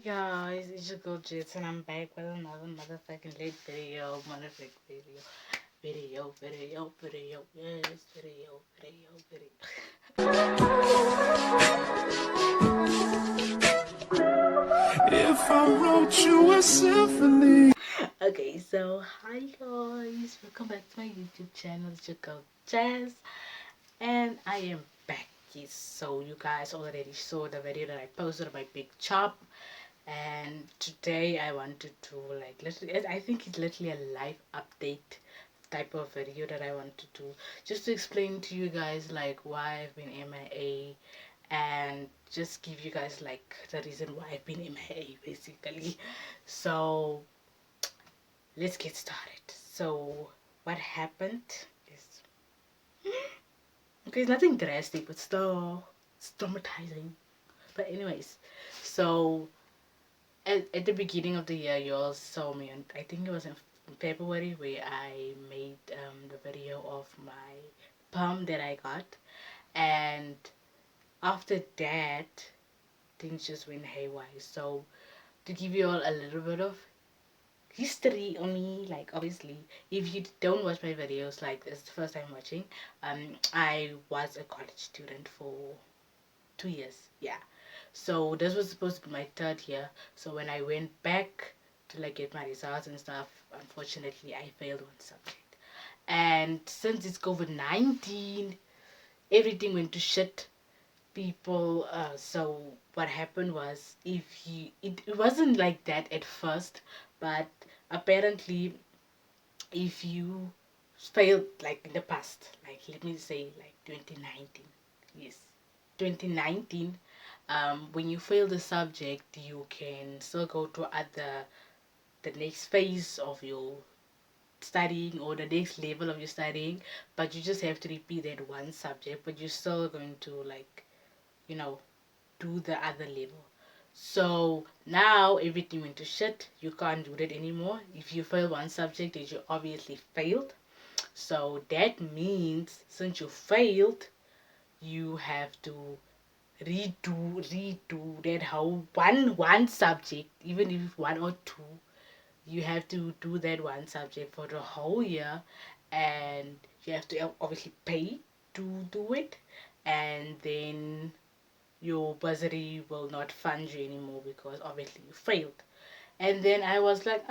Guys, it's your girl Jits and I'm back with another motherfucking lit video, motherfucking video, yes, video. If I wrote you a symphony. Okay, so hi guys, welcome back to my YouTube channel. It's your girl Jazz, and I am back. Yes, so you guys already saw the video that I posted of my big chop. And today I wanted to literally, I think it's literally a life update type of video that I want to do, just to explain to you guys like why I've been MIA, and just give you guys like the reason why I've been MIA basically. So let's get started. So what happened is, okay, it's nothing drastic, but still it's traumatizing. But anyways, so at the beginning of the year, you all saw me, and I think it was in February, where I made the video of my perm that I got. And after that, things just went haywire. So to give you all a little bit of history on me, like obviously if you don't watch my videos, like it's the first time watching, I was a college student for 2 years, yeah. So this was supposed to be my third year. So when I went back to like get my results and stuff, unfortunately I failed one subject. And since it's COVID-19, everything went to shit. People, so what happened was, if you, it wasn't like that at first, but apparently if you failed like in the past, like let me say like 2019, yes, 2019, when you fail the subject, you can still go to the next phase of your studying, or the next level of your studying, but you just have to repeat that one subject, but you're still going to like, you know, do the other level. So now everything went to shit. You can't do that anymore. If you fail one subject, then you obviously failed. So that means since you failed, you have to redo that whole one subject, even if one or two. You have to do that one subject for the whole year, and you have to obviously pay to do it, and then your bursary will not fund you anymore because obviously you failed. And then I was like,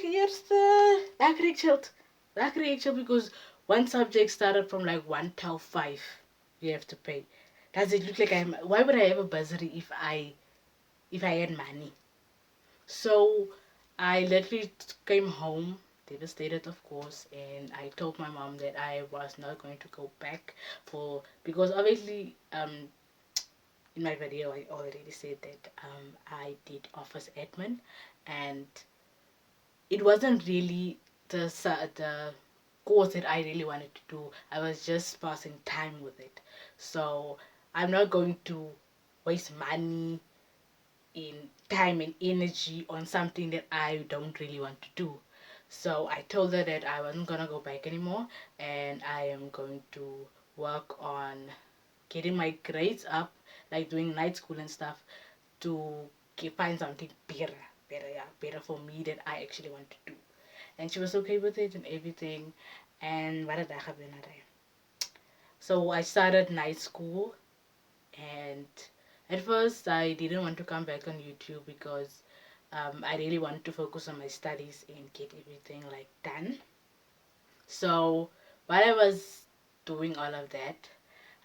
here's the back reaction, because one subject started from like 1 till 5. You have to pay. Does it look like I'm? Why would I have a bursary if I had money? So I literally came home devastated, of course, and I told my mom that I was not going to go back, for because obviously in my video I already said that I did office admin, and it wasn't really the course that I really wanted to do. I was just passing time with it. So I'm not going to waste money in time and energy on something that I don't really want to do. So I told her that I wasn't gonna go back anymore, and I am going to work on getting my grades up, like doing night school and stuff, to find something better for me that I actually want to do. And she was okay with it and everything. And what did I have? So I started night school, and at first I didn't want to come back on YouTube because I really wanted to focus on my studies and get everything like done. So while I was doing all of that,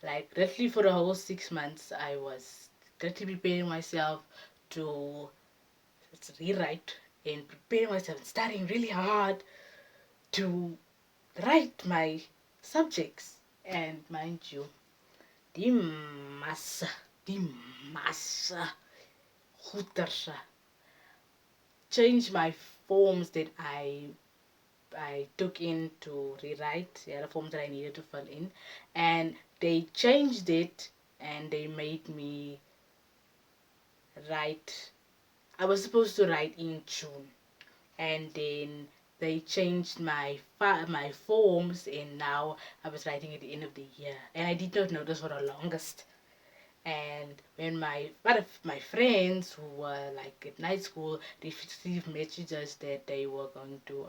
like literally for the whole 6 months, I was literally preparing myself to rewrite, and preparing myself and studying really hard to write my subjects. And mind you, die massa, die massa goeters changed my forms that I took in to rewrite, yeah, the forms that I needed to fill in, and they changed it, and they made me write. I was supposed to write in June, and then they changed my forms, and now I was writing at the end of the year, and I did not know this for the longest. And when one of my friends who were like at night school, they received messages that they were going to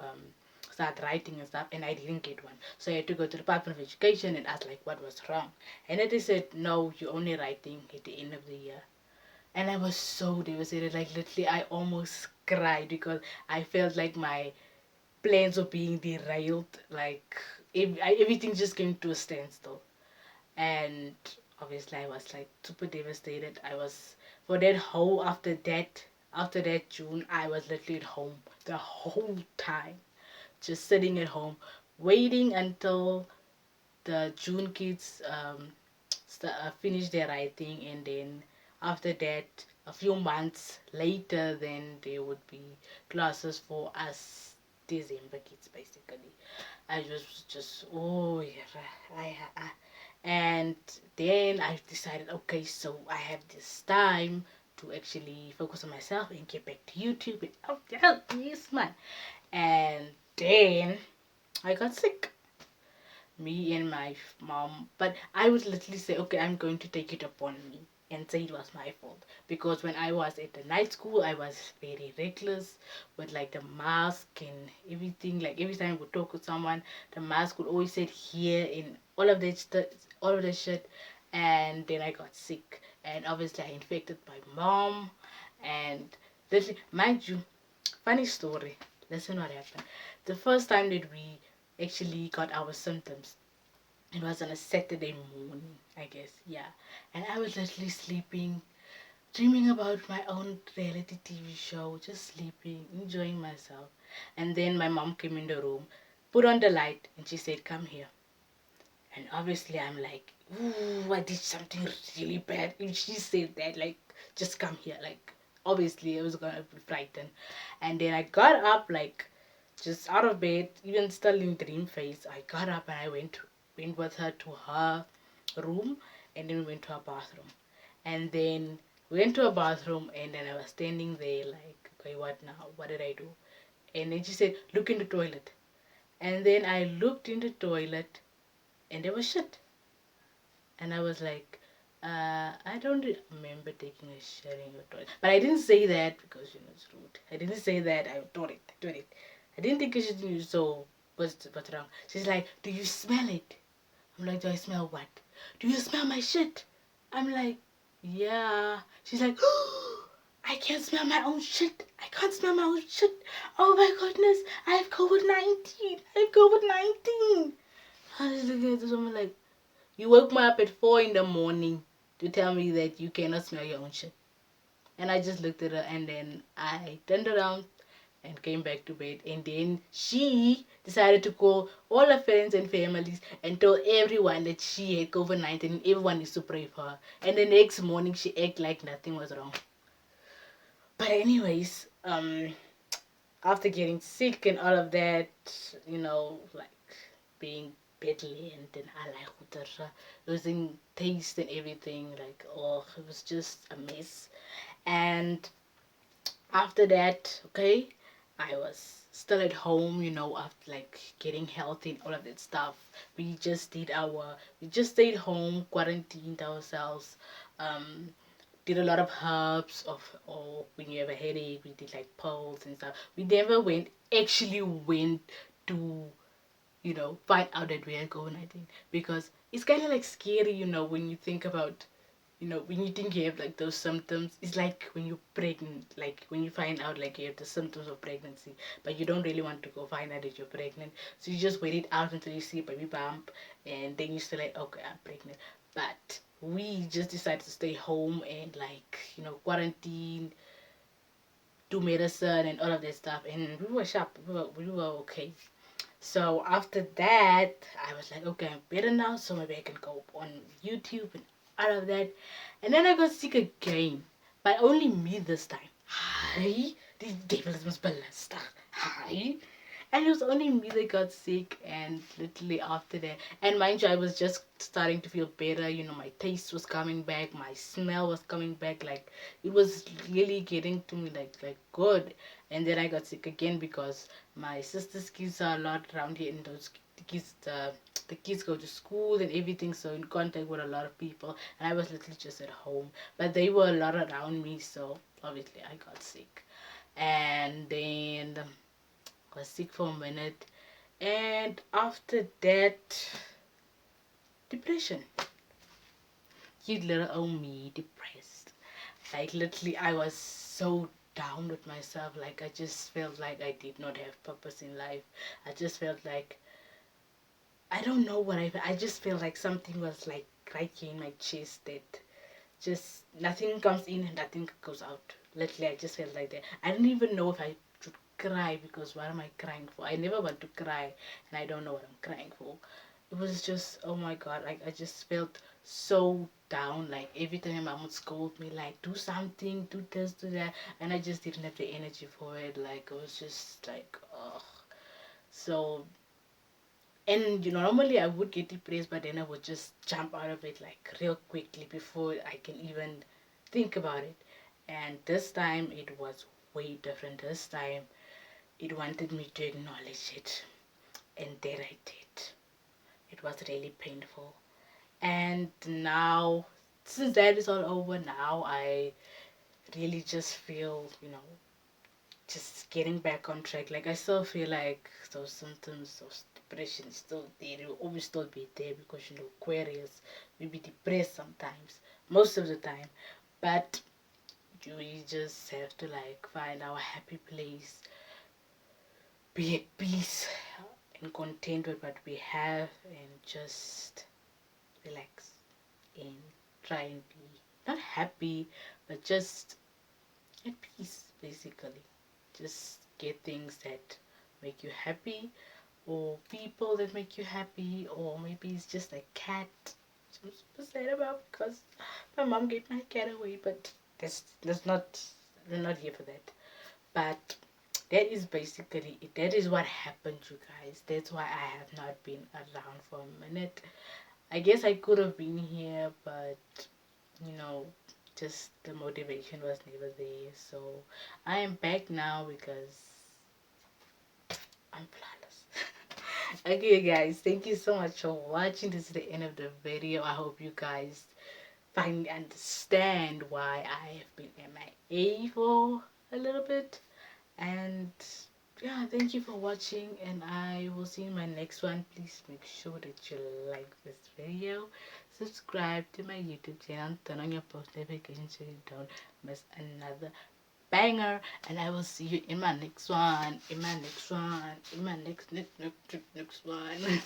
start writing and stuff, and I didn't get one. So I had to go to the Department of Education and ask like what was wrong. And then they said, no, you're only writing at the end of the year. And I was so devastated, like literally I almost cried because I felt like my plans were being derailed, like everything just came to a standstill. And obviously I was like super devastated. I was for that whole after that June, I was literally at home the whole time, just sitting at home waiting until the June kids finish their writing, and then after that a few months later then there would be classes for us December kids basically. I was just, oh yeah, I and then I decided, okay, so I have this time to actually focus on myself and get back to YouTube. And, oh yeah, yes man. And then I got sick, me and my mom. But I would literally say, okay, I'm going to take it upon me and say it was my fault, because when I was at the night school I was very reckless with like the mask and everything. Like every time I would talk with someone, the mask would always sit here and all of that shit. And then I got sick, and obviously I infected my mom. And literally, mind you, funny story, listen what happened. The first time that we actually got our symptoms, it was on a Saturday morning, I guess, yeah. And I was literally sleeping, dreaming about my own reality TV show, just sleeping, enjoying myself. And then my mom came in the room, put on the light, and she said, come here. And obviously, I'm like, ooh, I did something really bad. And she said that, like, just come here. Like, obviously, I was gonna be frightened. And then I got up, like, just out of bed, even still in dream phase. I got up and I went with her to her room, and then we went to her bathroom. And then we went to her bathroom, and then I was standing there, like, okay, what now? What did I do? And then she said, look in the toilet. And then I looked in the toilet, and there was shit. And I was like, I don't remember taking a shit in your toilet. But I didn't say that because, it's rude. I didn't say that. I thought it. I thought it. I didn't think a shit in you, so what's wrong? She's like, do you smell it? I'm like, do I smell what? Do you smell my shit? I'm like, yeah. She's like, I can't smell my own shit. I can't smell my own shit. Oh my goodness, I have COVID-19. I have COVID-19. I was looking at this woman like, you woke me up at 4 in the morning to tell me that you cannot smell your own shit. And I just looked at her, and then I turned around and came back to bed. And then she decided to call all her friends and families and tell everyone that she had COVID-19 and everyone is to pray for her. And the next morning she acted like nothing was wrong. But anyways, after getting sick and all of that, like being badly, and then I like losing taste and everything, like, oh, it was just a mess. And after that, okay, I was still at home, after like getting healthy and all of that stuff. We just stayed home, quarantined ourselves, um did a lot of herbs of, or when you have a headache, we did like pills and stuff. We never actually went to, find out that we had COVID-19, because it's kind of like scary, when you think about, when you think you have like those symptoms. It's like when you're pregnant, like when you find out like you have the symptoms of pregnancy, but you don't really want to go find out that you're pregnant. So you just wait it out until you see a baby bump, and then you say like, okay, I'm pregnant. But we just decided to stay home and like, quarantine, do medicine and all of that stuff, and we were sharp. We were okay. So after that, I was like, okay, I'm better now, so maybe I can go on YouTube and all of that. And then I got sick again, but only me this time. Hi, the devil is ballista. Hi. And it was only me that got sick, and literally after that, and mind you, I was just starting to feel better. My taste was coming back, my smell was coming back, like it was really getting to me, like good. And then I got sick again because my sister's kids are a lot around here in those the kids go to school and everything, so in contact with a lot of people, and I was literally just at home. But they were a lot around me, so obviously I got sick, and then I was sick for a minute, and after that, depression. You little old me, depressed. Like literally, I was so down with myself. Like I just felt like I did not have purpose in life. I just felt like I don't know what I just felt like something was like right here in my chest that just nothing comes in and nothing goes out. Literally, I just felt like that. I don't even know if I should cry because what am I crying for? I never want to cry and I don't know what I'm crying for. It was just, oh my god, like I just felt so down. Like every time my mom would scold me, like do something, do this, do that, and I just didn't have the energy for it. Like it was just like, oh. So, and you know, normally I would get depressed, but then I would just jump out of it like real quickly before I can even think about it. And this time it was way different. This time it wanted me to acknowledge it, and that I did. It was really painful. And now, since that is all over, now I really just feel, you know, just getting back on track. Like I still feel like those symptoms, those depression is still there. It will always still be there because you know Aquarius will be depressed sometimes, most of the time. But we just have to like find our happy place, be at peace and content with what we have, and just relax and try and be not happy, but just at peace basically. Just get things that make you happy, or people that make you happy, or maybe it's just a cat, which I'm super sad about because my mom gave my cat away, but that's not, we're not here for that. But that is basically it. That is what happened, you guys. That's why I have not been around for a minute. I guess I could have been here, but you know, just the motivation was never there. So I am back now because I'm flawless. Okay, guys, thank you so much for watching. This is the end of the video. I hope you guys finally understand why I have been MIA for a little bit. And yeah, thank you for watching, and I will see you in my next one. Please make sure that you like this video, subscribe to my YouTube channel, turn on your post notifications so you don't miss another banger, and I will see you in my next one, in my next one, in my next one.